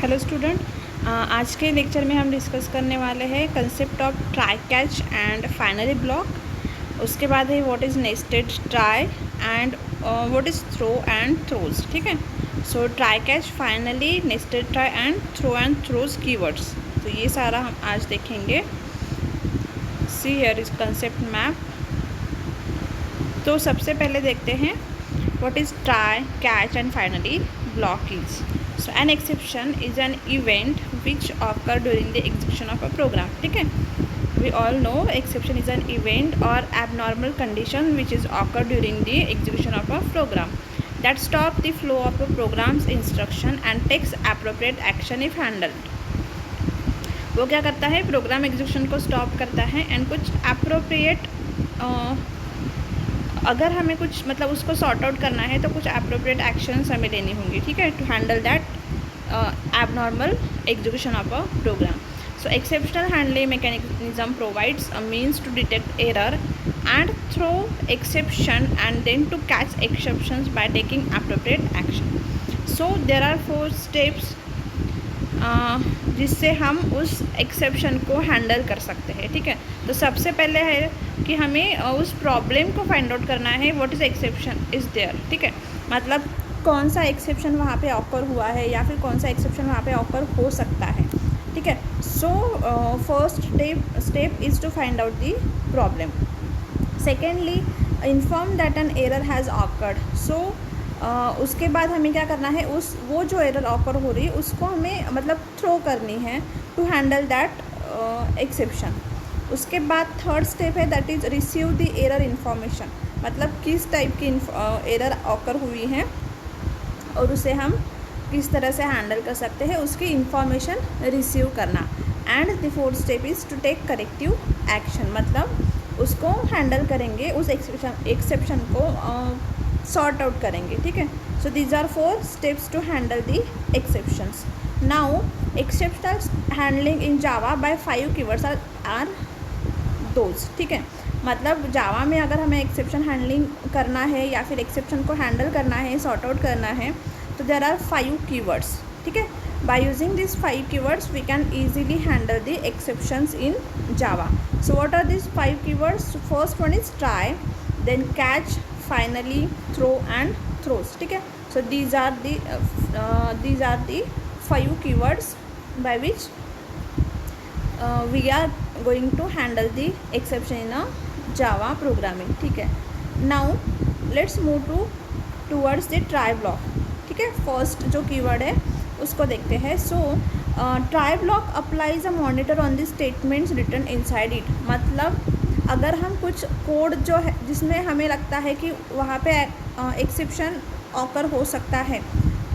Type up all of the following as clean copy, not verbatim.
Hello student, आज के lecture में हम डिस्कस करने वाले हैं concept of try catch and finally block. उसके बाद है what is nested try and what is throw and throws. ठीक है, so try catch, finally, nested try and throws keywords. तो ये सारा हम आज देखेंगे। See here is concept map. तो सबसे पहले देखते हैं what is try catch and finally block is. So an exception is an event which occur during the execution of a program. ठीक है, we all know exception is an event or abnormal condition which is occur during the execution of a program that stop the flow of a program's instruction and takes appropriate action if handled. वो क्या करता है, program execution को stop करता है and कुछ appropriate अगर हमें कुछ मतलब उसको सॉर्ट आउट करना है तो कुछ अप्रोप्रिएट एक्शंस हमें लेनी होंगी। ठीक है, to handle that abnormal execution of a program. So exceptional handling mechanism provides a means to detect error and throw exception and then to catch exceptions by taking appropriate action. So there are 4 steps जिससे हम उस exception को handle कर सकते हैं। ठीक है, तो सबसे पहले है कि हमें उस प्रॉब्लम को फाइंड आउट करना है, what is exception is there. ठीक है, मतलब कौन सा एक्सेप्शन वहाँ पे ऑकर हुआ है या फिर कौन सा एक्सेप्शन वहाँ पे ऑकर हो सकता है। ठीक है, so first step is to find out the problem. Secondly, inform that an error has occurred. So उसके बाद हमें क्या करना है, वो जो एरर ऑकर हो रही है उसको हमें मतलब थ्रो करनी है टू हैंडल दैट एक्सेप्शन। उसके बाद थर्ड स्टेप है that is receive the error information, मतलब किस टाइप की एरर ऑकर हुई है और उसे हम किस तरह से हैंडल कर सकते हैं, उसकी इंफॉर्मेशन रिसीव करना। And the fourth step is to take corrective action, मतलब उसको हैंडल करेंगे, उस एक्सेप्शन को सॉर्ट आउट करेंगे। ठीक है, so these are 4 steps to handle the exceptions. Now exceptional handling in Java by 5 keywords are those. ठीक है, मतलब जावा में अगर हमें एक्सेप्शन हैंडलिंग करना है या फिर एक्सेप्शन को हैंडल करना है, सॉर्ट आउट करना है, तो देयर आर 5 कीवर्ड्स। ठीक है, by using this 5 keywords we can easily handle the exceptions in Java. So what are this 5 keywords? First one is try, then catch, finally, throw and throws. ठीक है, so these are the 5 keywords by which we are going to handle the exception in a Java programming. ठीक है, now let's move towards the try block. ठीक है, first जो keyword है उसको देखते हैं। So try block applies a monitor on the statements written inside it. मतलब अगर हम कुछ कोड जो है जिसमें हमें लगता है कि वहाँ पे एक्सेप्शन ऑकर हो सकता है,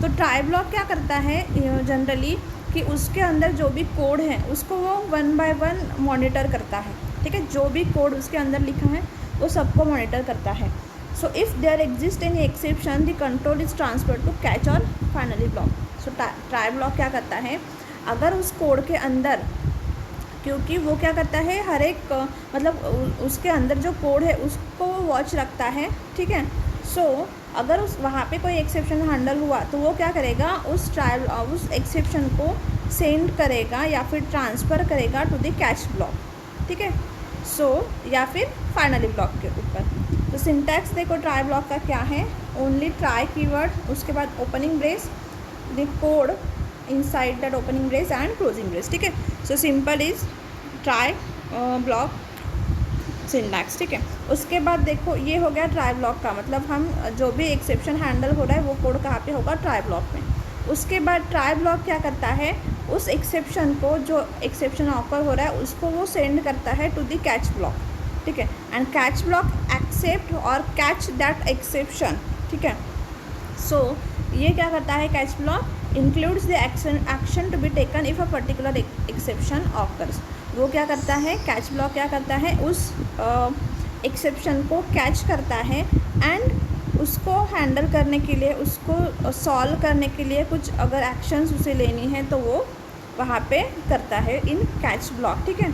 तो ट्राई ब्लॉक क्या करता है जनरली कि उसके अंदर जो भी कोड है उसको वो 1 by 1 मॉनिटर करता है। ठीक है, जो भी कोड उसके अंदर लिखा है वो सबको मॉनिटर करता है। So if there exist any exception the control is transfer to catch और finally block. So try block क्या करता है, अगर उस कोड के अंदर, क्योंकि वो क्या करता है हर एक मतलब उसके अंदर जो कोड है उसको वो वॉच रखता है। ठीक है, सो अगर वहाँ पे कोई एक्सेप्शन हैंडल हुआ तो वो क्या करेगा, उस एक्सेप्शन को सेंड करेगा या फिर ट्रांसफ़र करेगा टू द कैच ब्लॉक। ठीक है, सो या फिर फाइनली ब्लॉक के ऊपर। तो सिंटैक्स देखो ट्राई ब्लॉक का क्या है, ओनली ट्राई कीवर्ड, उसके बाद opening brace, the code inside that opening brace and closing brace. ठीक है, so simple is try block syntax. ठीक है, उसके बाद देखो ये हो गया ट्राई ब्लॉक का, मतलब हम जो भी एक्सेप्शन हैंडल हो रहा है वो कोड कहाँ पे होगा, ट्राई ब्लॉक में। उसके बाद ट्राई ब्लॉक क्या करता है, उस एक्सेप्शन को, जो एक्सेप्शन ऑकर हो रहा है उसको वो सेंड करता है टू द कैच ब्लॉक। ठीक है, एंड कैच ब्लॉक एक्सेप्ट और कैच दैट एक्सेप्शन। ठीक है, सो ये क्या करता है, catch block includes the action to be taken if a particular exception occurs. वो क्या करता है, कैच ब्लॉक क्या करता है, उस एक्सेप्शन को कैच करता है एंड उसको हैंडल करने के लिए, उसको सॉल्व करने के लिए कुछ अगर एक्शंस उसे लेनी है तो वो वहाँ पे करता है इन कैच ब्लॉक। ठीक है,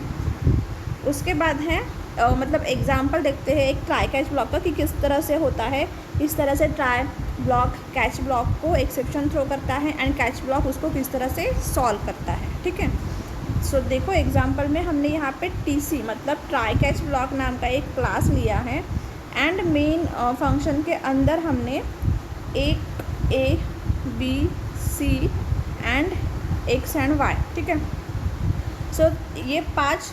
उसके बाद है मतलब एग्जांपल देखते हैं एक ट्राई कैच ब्लॉक का कि किस तरह से होता है, किस तरह से ट्राई ब्लॉक कैच ब्लॉक को एक्सेप्शन थ्रो करता है एंड कैच ब्लॉक उसको किस तरह से सॉल्व करता है, ठीक है। सो देखो एग्जांपल में हमने यहाँ पे टीसी मतलब ट्राई कैच ब्लॉक नाम का एक क्लास लिया है एंड मेन फंक्शन के अंदर हमने एक a b c and x and y, ठीक है। सो ये 5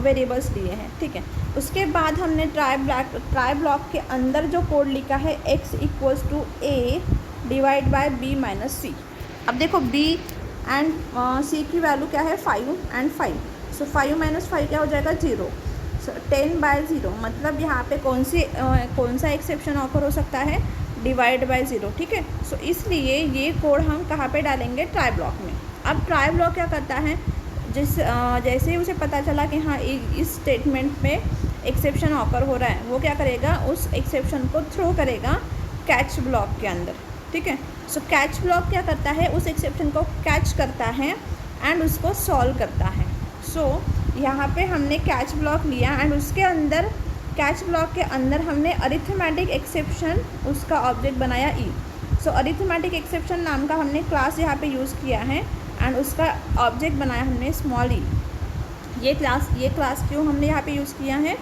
वेरिएबल्स लिए हैं, ठीक है। उसके बाद हमने ट्राई ब्लॉक के अंदर जो कोड लिखा है x equals to a divide by b minus c. अब देखो b एंड c की वैल्यू क्या है 5 एंड 5। सो 5 माइनस 5 क्या हो जाएगा 0। सो 10/0 मतलब यहाँ पे कौन सा एक्सेप्शन ऑकर हो सकता है, डिवाइड बाय 0, ठीक है। सो इसलिए ये कोड हम कहाँ पे डालेंगे, ट्राई ब्लॉक में। अब ट्राई ब्लॉक क्या करता है, जैसे ही उसे पता चला कि हाँ इस स्टेटमेंट में एक्सेप्शन ऑकर हो रहा है, वो क्या करेगा, उस एक्सेप्शन को थ्रो करेगा कैच ब्लॉक के अंदर, ठीक है। सो कैच ब्लॉक क्या करता है, उस एक्सेप्शन को कैच करता है एंड उसको सॉल्व करता है। सो यहाँ पे हमने कैच ब्लॉक लिया एंड उसके अंदर कैच ब्लॉक के अंदर हमने अरिथमेटिक एक्सेप्शन उसका ऑब्जेक्ट बनाया ई। सो अरिथमेटिक एक्सेप्शन नाम का हमने क्लास यहाँ पे यूज़ किया है एंड उसका ऑब्जेक्ट बनाया हमने स्मॉल ई। ये क्लास क्यों हमने यहाँ पे यूज़ किया है,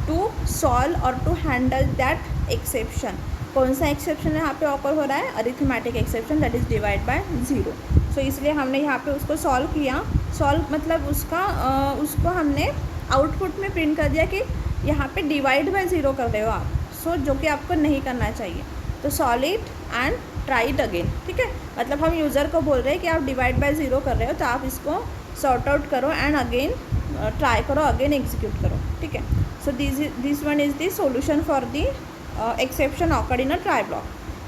टू सॉल्व और टू हैंडल दैट एक्सेप्शन। कौन सा एक्सेप्शन यहाँ पे ऑकर हो रहा है, arithmetic exception that is divide by 0। सो इसलिए हमने यहाँ पे उसको सॉल्व किया। सॉल्व मतलब उसको हमने आउटपुट में प्रिंट कर दिया कि यहाँ पे डिवाइड बाय 0 कर रहे हो आप, सो जो कि आपको नहीं करना चाहिए। तो solve it and try it again, ठीक है। मतलब हम यूज़र को बोल रहे हैं कि आप डिवाइड बाय 0 कर रहे हो तो आप इसको सॉर्ट आउट करो एंड अगेन ट्राई करो, अगेन एग्जीक्यूट करो, ठीक है। So this one is the solution for the exception occurred in a try block.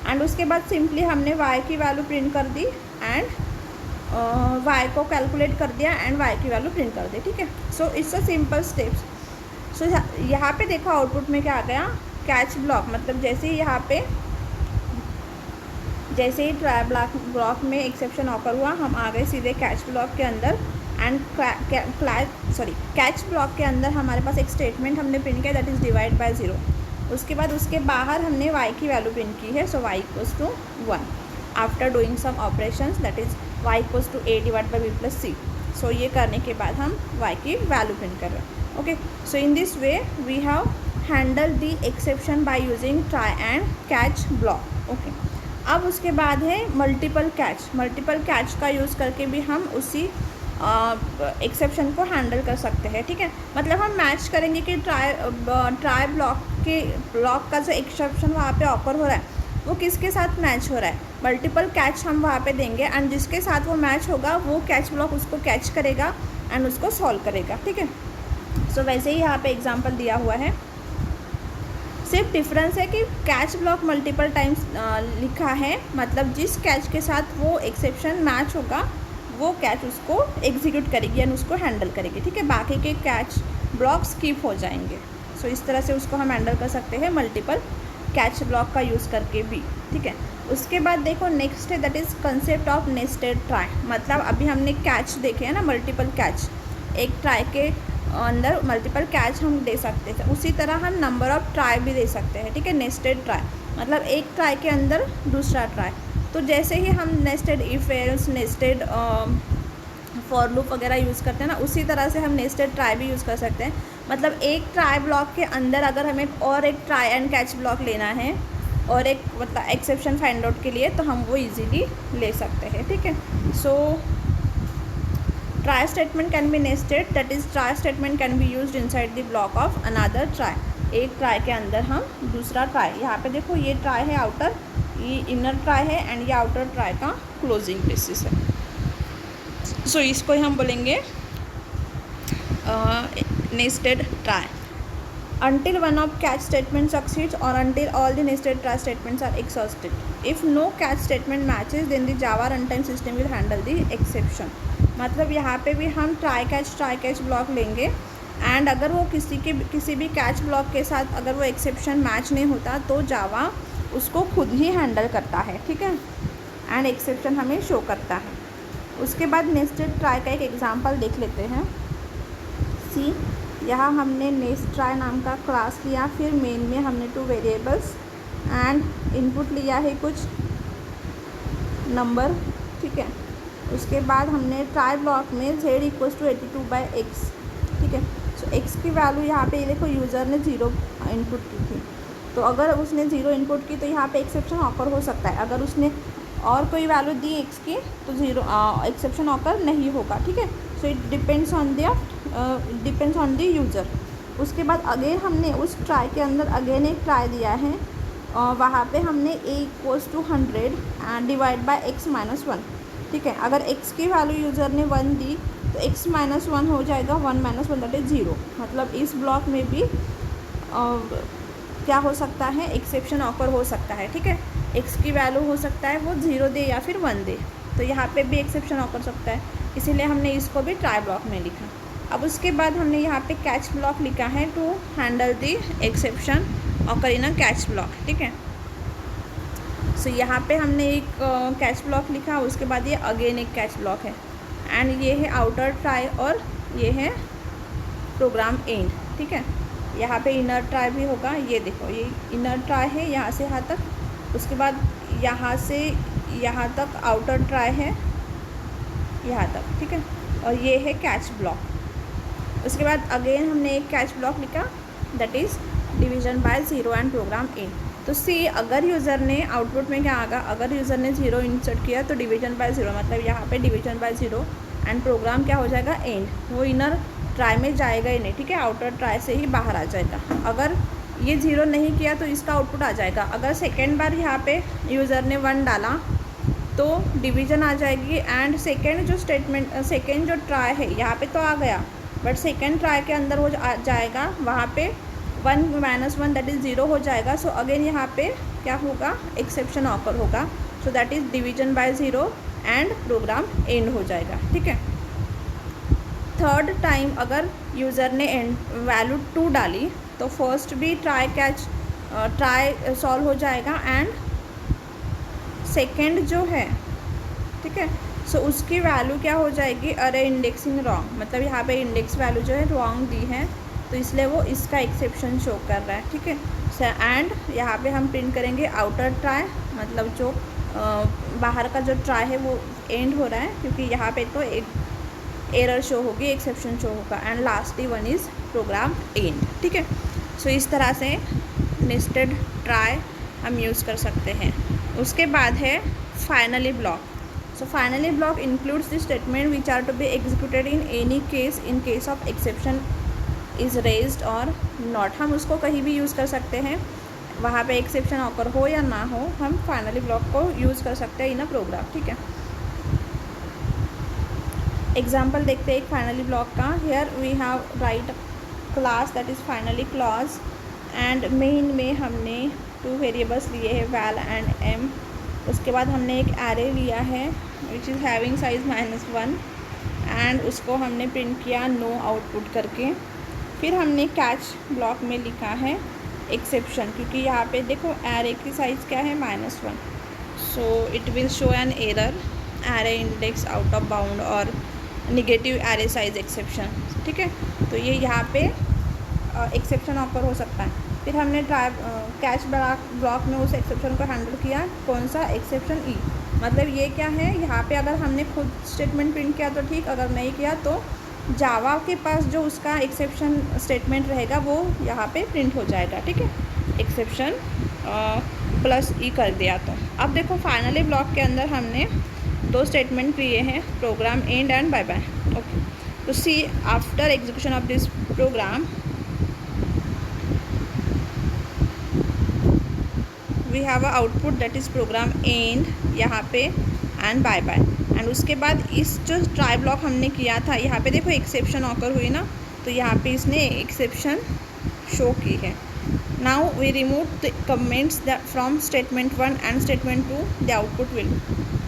And उसके बाद सिंपली हमने y की वैल्यू प्रिंट कर दी एंड y को कैलकुलेट कर दिया एंड y की वैल्यू प्रिंट कर दी, ठीक है। So it's a simple steps. So यहाँ पे देखो आउटपुट में क्या आ गया, कैच ब्लॉक मतलब जैसे ही ट्राई ब्लॉक में एक्सेप्शन ऑकर हुआ, हम आ गए सीधे कैच ब्लॉक के अंदर एंड कैच ब्लॉक के अंदर हमारे पास एक स्टेटमेंट हमने प्रिंट किया दैट इज़ डिवाइड बाय 0। उसके बाद उसके बाहर हमने y की वैल्यू प्रिंट की है, so y equals to 1 after doing some operations that is y equals to a divide by b plus c। So ये करने के बाद हम y की वैल्यू प्रिंट कर रहे हैं, okay. So in this way we have handle the exception by using try and catch block, okay. अब उसके बाद है मल्टीपल कैच का यूज़ करके भी हम उसी एक्सेप्शन को हैंडल कर सकते हैं, ठीक है। मतलब हम मैच करेंगे कि ट्राई ब्लॉक का जो एक्सेप्शन वहाँ पे ऑकर हो रहा है वो किसके साथ मैच हो रहा है, मल्टीपल कैच हम वहाँ पे देंगे एंड जिसके साथ वो मैच होगा वो कैच ब्लॉक उसको कैच करेगा एंड उसको सॉल्व करेगा, ठीक है। सो वैसे ही यहाँ पे एग्जांपल दिया हुआ है। सिर्फ डिफरेंस है कि कैच ब्लॉक मल्टीपल टाइम्स लिखा है, मतलब जिस कैच के साथ वो एक्सेप्शन मैच होगा वो कैच उसको एग्जीक्यूट करेगी यानी उसको हैंडल करेगी, ठीक है। बाकी के कैच ब्लॉक स्किप हो जाएंगे। सो इस तरह से उसको हम हैंडल कर सकते हैं मल्टीपल कैच ब्लॉक का यूज़ करके भी, ठीक है। उसके बाद देखो नेक्स्ट है that is concept of nested try. मतलब अभी हमने कैच देखे हैं ना, मल्टीपल कैच, एक ट्राई के अंदर मल्टीपल कैच हम दे सकते हैं, उसी तरह हम नंबर ऑफ ट्राई भी दे सकते हैं, ठीक है। नेस्टेड ट्राई मतलब एक ट्राई के अंदर दूसरा ट्राई। तो जैसे ही हम nested if else, nested for loop वगैरह यूज़ करते हैं ना, उसी तरह से हम नेस्टेड ट्राई भी यूज़ कर सकते हैं। मतलब एक ट्राई ब्लॉक के अंदर अगर हमें और एक ट्राई एंड कैच ब्लॉक लेना है और एक मतलब एक्सेप्शन फाइंड आउट के लिए, तो हम वो इजीली ले सकते हैं, ठीक है। So try statement can be nested, that is try statement can be used inside the block of another try. एक ट्राई के अंदर हम दूसरा ट्राई, यहाँ पे देखो ये ट्राई है आउटर, ये इनर ट्राई है एंड ये आउटर ट्राई का क्लोजिंग बेसिस है। सो इसको ही हम बोलेंगे nested try. until one of catch statement succeeds or until all the nested try statements are exhausted. If no catch statement matches then the Java runtime system will handle the exception. मतलब यहाँ पे भी हम try catch block लेंगे and अगर वो किसी भी कैच ब्लॉक के साथ अगर वो एक्सेप्शन मैच नहीं होता तो जावा उसको खुद ही हैंडल करता है, ठीक है, एंड एक्सेप्शन हमें शो करता है। उसके बाद नेस्टेड ट्राई का एक एग्जांपल देख लेते हैं। सी यहाँ हमने नेस्ट ट्राई नाम का क्लास लिया, फिर मेन में हमने 2 वेरिएबल्स एंड इनपुट लिया है कुछ नंबर, ठीक है। उसके बाद हमने ट्राई ब्लॉक में z = 82/x, ठीक है। सो x की वैल्यू यहाँ पे देखो यूज़र ने 0 इनपुट की थी, तो अगर उसने 0 इनपुट की तो यहाँ पे एक्सेप्शन ऑकर हो सकता है। अगर उसने और कोई वैल्यू दी x की तो 0 एक्सेप्शन ऑकर नहीं होगा, ठीक है। So it depends on the user. उसके बाद अगेन हमने उस ट्राई के अंदर अगेन एक ट्राई दिया है, वहाँ पे हमने a = 100 डिवाइड बाय x - 1, ठीक है। अगर x की वैल्यू यूज़र ने 1 दी तो x - 1 हो जाएगा 1 - 1 दैट इज़ 0। मतलब इस ब्लॉक में भी क्या हो सकता है, एक्सेप्शन ऑकर हो सकता है, ठीक है। x की वैल्यू हो सकता है वो 0 दे या फिर 1 दे, तो यहाँ पे भी एक्सेप्शन ऑकर सकता है, इसीलिए हमने इसको भी ट्राई ब्लॉक में लिखा। अब उसके बाद हमने यहाँ पे कैच ब्लॉक लिखा है to handle the exception occur in a catch block, ठीक है। सो यहाँ पे हमने एक कैच ब्लॉक लिखा, उसके बाद ये अगेन एक कैच ब्लॉक है, एंड ये है आउटर ट्राई और ये है प्रोग्राम एंड, ठीक है। यहाँ पे इनर ट्राई भी होगा, ये देखो ये इनर ट्राई है यहाँ से यहाँ तक, उसके बाद यहाँ से यहाँ तक आउटर ट्राई है यहाँ तक, ठीक है। और ये है कैच ब्लॉक। उसके बाद अगेन हमने एक कैच ब्लॉक लिखा that is division by 0 and program end. तो सी अगर यूज़र ने आउटपुट में क्या आएगा, अगर यूज़र ने 0 इंसर्ट किया तो डिवीजन बाय 0, मतलब यहाँ पे डिवीजन बाय 0 एंड प्रोग्राम क्या हो जाएगा एंड, वो इनर ट्राई में जाएगा ही नहीं, ठीक है, आउटर ट्राई से ही बाहर आ जाएगा। अगर ये 0 नहीं किया तो इसका आउटपुट आ जाएगा। अगर सेकेंड बार यहाँ पे यूज़र ने 1 डाला तो डिवीज़न आ जाएगी, एंड सेकेंड जो ट्राई है यहाँ पे तो आ गया, बट सेकेंड ट्राई के अंदर वो जाएगा, वहाँ पे 1 - 1 दैट इज़ 0 हो जाएगा। सो अगेन यहाँ पे क्या होगा, एक्सेप्शन ऑकर होगा, so that is division by 0 and program end हो जाएगा, ठीक है। थर्ड टाइम अगर यूज़र ने वैल्यू 2 डाली तो फर्स्ट भी ट्राई सॉल्व हो जाएगा, एंड सेकेंड जो है, ठीक है, सो उसकी वैल्यू क्या हो जाएगी, अरे इंडेक्सिंग रॉन्ग, मतलब यहाँ पे इंडेक्स वैल्यू जो है रॉन्ग दी है, तो इसलिए वो इसका एक्सेप्शन शो कर रहा है, ठीक है। एंड यहाँ पे हम प्रिंट करेंगे आउटर ट्राई, मतलब जो बाहर का जो ट्राई है वो एंड हो रहा है, क्योंकि यहाँ पे तो एक एरर शो होगी, एक्सेप्शन शो होगा, and lastly 1 is program and, ठीक है। सो इस तरह से नेस्टेड ट्राई हम यूज़ कर सकते हैं। उसके बाद है finally block. So finally block includes the statement which are to be executed in any case in case of exception is raised और नॉट। हम उसको कहीं भी यूज़ कर सकते हैं, वहाँ पे एक्सेप्शन ऑकर हो या ना हो, हम फाइनली ब्लॉक को यूज़ कर सकते हैं इन अ प्रोग्राम, ठीक है। एग्जाम्पल देखते हैं एक फाइनली ब्लॉक का। Here we have write class that is finally clause, and main में हमने 2 वेरिएबल्स लिए हैं वैल एंड एम। उसके बाद हमने एक एरे लिया है which is having size -1, and उसको हमने प्रिंट किया नो आउटपुट करके। फिर हमने कैच ब्लॉक में लिखा है एक्सेप्शन, क्योंकि यहाँ पे देखो एरे की साइज़ क्या है -1, so it will show an error array index out of bound और निगेटिव एरे साइज एक्सेप्शन, ठीक है। तो ये यहाँ पे एक्सेप्शन ऑकर हो सकता है। फिर हमने कैच ब्लॉक में उस एक्सेप्शन को हैंडल किया, कौन सा, एक्सेप्शन ई, मतलब ये क्या है, यहाँ पे अगर हमने खुद स्टेटमेंट प्रिंट किया तो ठीक, अगर नहीं किया तो जावा के पास जो उसका एक्सेप्शन स्टेटमेंट रहेगा वो यहाँ पे प्रिंट हो जाएगा, ठीक है, एक्सेप्शन +E कर दिया तो। अब देखो फाइनली ब्लॉक के अंदर हमने 2 स्टेटमेंट दिए हैं, program end and bye bye, okay. तो see after execution of this program we have a output that is program end यहाँ पे एंड बाय बाय, एंड उसके बाद इस जो ट्राई ब्लॉक हमने किया था यहाँ पे देखो एक्सेप्शन ऑकर हुई ना, तो यहाँ पे इसने एक्सेप्शन शो की है। Now we remove the comments from statement 1 and statement 2, the output will.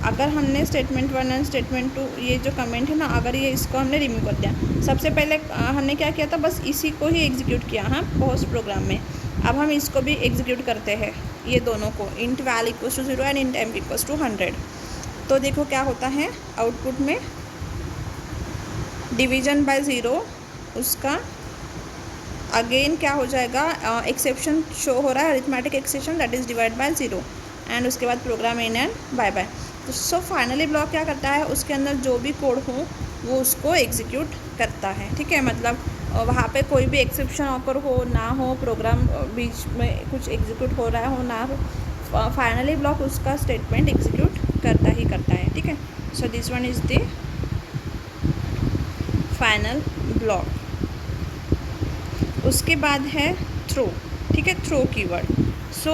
अगर हमने स्टेटमेंट 1 एंड स्टेटमेंट 2 ये जो कमेंट है ना, अगर ये इसको हमने रिमूव कर दिया, सबसे पहले हमने क्या किया था, बस इसी को ही एग्जीक्यूट किया, हाँ, पोस्ट प्रोग्राम में। अब हम इसको भी एग्जीक्यूट करते हैं, ये दोनों को, int val equals to 0 and int m equals to 100। तो देखो क्या होता है आउटपुट में, डिवीजन बाय 0 उसका अगेन क्या हो जाएगा, एक्सेप्शन शो हो रहा है, arithmetic exception that is divide by 0, and उसके बाद program in end bye bye. तो सो फाइनली ब्लॉक क्या करता है, उसके अंदर जो भी कोड हो वो उसको एग्जीक्यूट करता है, ठीक है। मतलब वहाँ पे कोई भी एक्सेप्शन ऑकर हो ना हो, प्रोग्राम बीच में कुछ एग्जीक्यूट हो रहा हो ना हो, फाइनली ब्लॉक उसका स्टेटमेंट एग्जीक्यूट करता ही करता है, ठीक है। So this one is the final block. उसके बाद है थ्रो, ठीक है, throw keyword. So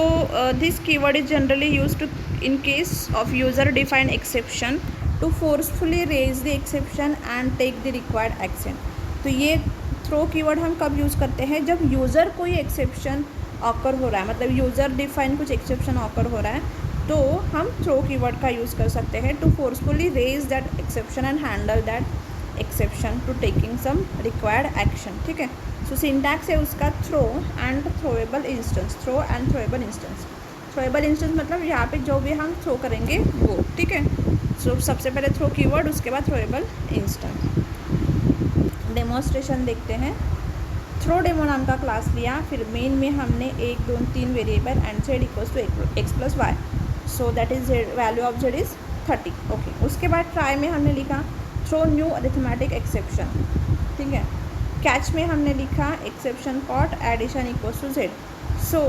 this keyword is generally use to in case of user defined exception to forcefully raise the exception and take the required action. तो ये throw keyword हम कब use करते हैं, जब यूज़र कोई एक्सेप्शन ऑकर हो रहा है, मतलब यूज़र डिफाइन कुछ एक्सेप्शन ऑकर हो रहा है, तो हम थ्रो कीवर्ड का यूज़ कर सकते हैं to forcefully raise that exception and handle that exception to taking some required action, ठीक है। सो सिंटैक्स है उसका throw and throwable instance, throw and throwable instance. Throwable instance मतलब यहाँ पे जो भी हम थ्रो करेंगे वो, ठीक है। सो सबसे पहले थ्रो कीवर्ड, उसके बाद थ्रोएबल इंस्टेंस। डेमोन्स्ट्रेशन देखते हैं। थ्रो डेमो नाम का क्लास लिया, फिर मेन में हमने 1 2 3 variable and z equals to x plus y, so that is value of z is 30, okay. उसके बाद ट्राई में हमने लिखा थ्रो न्यू अरिथमेटिक एक्सेप्शन, ठीक है। कैच में हमने लिखा exception caught addition equals to z. So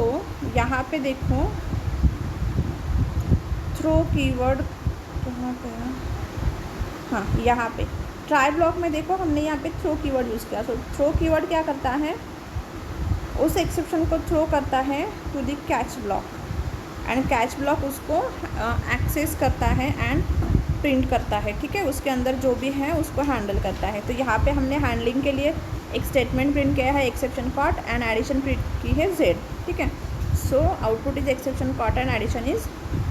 यहाँ पे देखो थ्रो कीवर्ड कहाँ पे है, हाँ यहाँ पे ट्राई ब्लॉक में देखो हमने यहाँ पे थ्रो कीवर्ड यूज़ किया। सो थ्रो कीवर्ड क्या करता है, उस एक्सेप्शन को थ्रो करता है to the catch block, and catch block उसको एक्सेस करता है एंड प्रिंट करता है, ठीक है। उसके अंदर जो भी है उसको हैंडल करता है। तो यहाँ पे हमने हैंडलिंग के लिए एक स्टेटमेंट प्रिंट किया है exception caught, and addition print की है जेड, ठीक है। So output is exception caught and addition is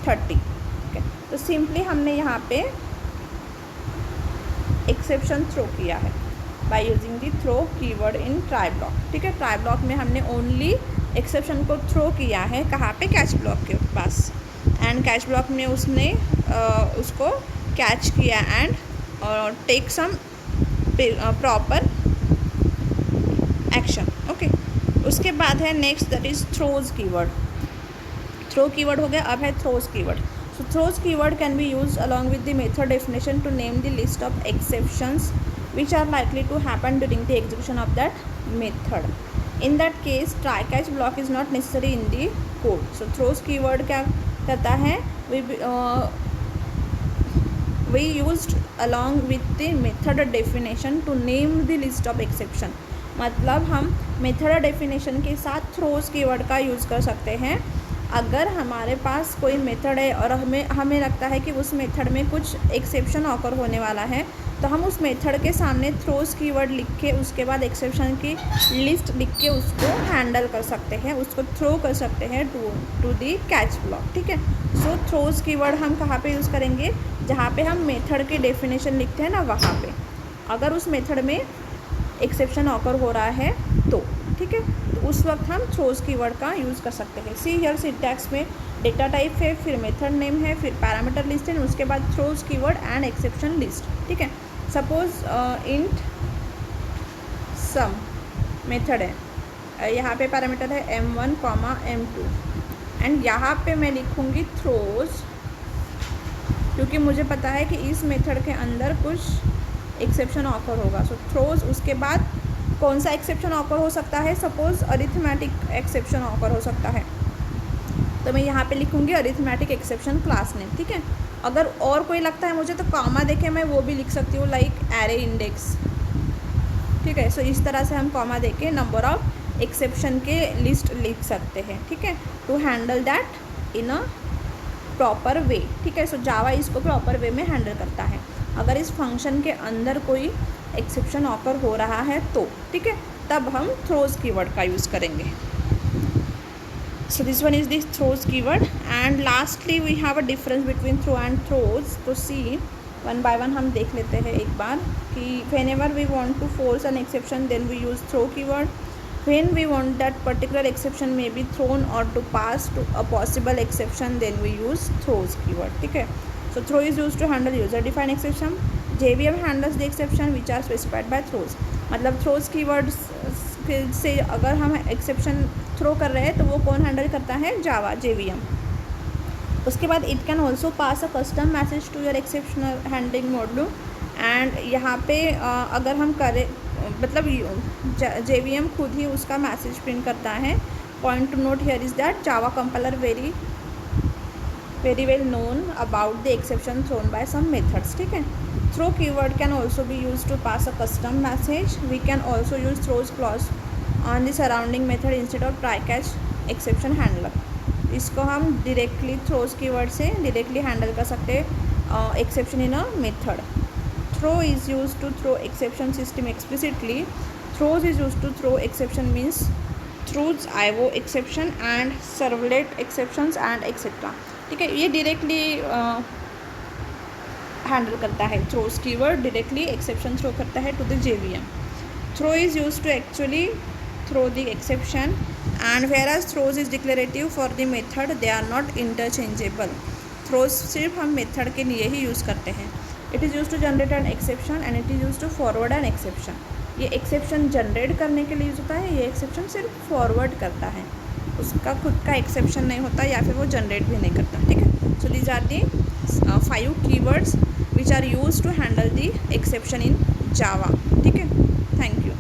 30, ठीक है। तो सिंपली हमने यहाँ पे एक्सेप्शन थ्रो किया है by using the throw keyword in try block, ठीक है। ट्राई ब्लॉक में हमने ओनली एक्सेप्शन को थ्रो किया है, कहाँ पे, कैच ब्लॉक के पास, एंड कैच ब्लॉक में उसने उसको कैच किया and take some proper action, okay. उसके बाद है next that is throws keyword. Throw keyword हो गया, अब है throws keyword. So throws keyword can be used along with the method definition to name the list of exceptions which are likely to happen during the execution of that method. In that case, try catch block is not necessary in the code. So throws keyword क्या करता है, we used along with the method definition to name the list of exception. मतलब हम method definition के साथ throws keyword का use कर सकते हैं। अगर हमारे पास कोई मेथड है और हमें लगता है कि उस मेथड में कुछ एक्सेप्शन ऑकर होने वाला है, तो हम उस मेथड के सामने थ्रोज कीवर्ड लिख के उसके बाद एक्सेप्शन की लिस्ट लिख के उसको हैंडल कर सकते हैं, उसको थ्रो कर सकते हैं टू दी कैच ब्लॉक, ठीक है। सो थ्रोज कीवर्ड हम कहाँ पे यूज़ करेंगे, जहाँ पे हम मेथड के डेफिनेशन लिखते हैं ना, वहाँ पे अगर उस मेथड में एक्सेप्शन ऑकर हो रहा है तो, ठीक है, तो उस वक्त हम थ्रोज कीवर्ड का यूज़ कर सकते हैं। सी हियर सिंटैक्स में डेटा टाइप है, फिर मेथड नेम है, फिर पैरामीटर लिस्ट है, उसके बाद throws keyword and exception list, ठीक है। सपोज इंट सम मेथड है, यहाँ पे पैरामीटर है m1, m2, एंड यहाँ पे मैं लिखूँगी थ्रोज, क्योंकि मुझे पता है कि इस मेथड के अंदर कुछ एक्सेप्शन ऑकर होगा। सो थ्रोज, उसके बाद कौन सा एक्सेप्शन ऑकर हो सकता है, सपोज अरिथमेटिक एक्सेप्शन ऑकर हो सकता है, तो मैं यहाँ पे लिखूँगी अरिथमेटिक एक्सेप्शन क्लास नेम, ठीक है। अगर और कोई लगता है मुझे तो कॉमा देके मैं वो भी लिख सकती हूँ, लाइक एरे इंडेक्स, ठीक है। सो इस तरह से हम कॉमा देके नंबर ऑफ एक्सेप्शन के लिस्ट लिख सकते हैं, ठीक है, to handle that in a proper way, ठीक है। सो जावा इसको प्रॉपर वे में हैंडल करता है। अगर इस फंक्शन के अंदर कोई एक्सेप्शन ऑकर हो रहा है तो, ठीक है, तब हम थ्रोज कीवर्ड का यूज़ करेंगे। So this one is this throws keyword, and lastly we have a difference between throw and throws. तो सी वन बाय वन हम देख लेते हैं एक बार कि whenever we want to force an exception then we use throw keyword, when we want that particular exception may be thrown or to pass to a possible exception then we use throws keyword, ठीक है। So throw is used to handle user defined exception, JVM handles the exception which are specified by throws। मतलब throws keywords फिर से अगर हम exception throw कर रहे हैं तो वो कौन हैंडल करता है, जावा, JVM। उसके बाद it can also pass a custom message to your exceptional handling module. And यहाँ पे अगर हम करें मतलब JVM खुद ही उसका मैसेज प्रिंट करता है। Point two note here is that Java compiler very well known about the exception thrown by some methods, ठीक है। throw keyword can also be used to pass a custom message. We can also use throws clause on the surrounding method instead of try catch exception handler। इसको हम directly throws keyword से directly handle कर सकते हैं exception in a method. Throw is use to throw exception system explicitly. Throws is use to throw exception means throws IO exception and servlet exceptions and etcetera, ठीक है। ये directly handle करता है, throws keyword directly exception throw करता है to the JVM। Throw is use to actually throw the exception and whereas throws is declarative for the method, they are not interchangeable। throws सिर्फ हम method के लिए ही use करते हैं। It is use to generate an exception and it is use to forward an exception. ये exception generate करने के लिए यूज़ होता है, ये एक्सेप्शन सिर्फ फॉरवर्ड करता है, उसका खुद का एक्सेप्शन नहीं होता या फिर वो जनरेट भी नहीं करता, ठीक है। So these are the 5 keywords which are use to handle the exception in Java, ठीक है। Thank you.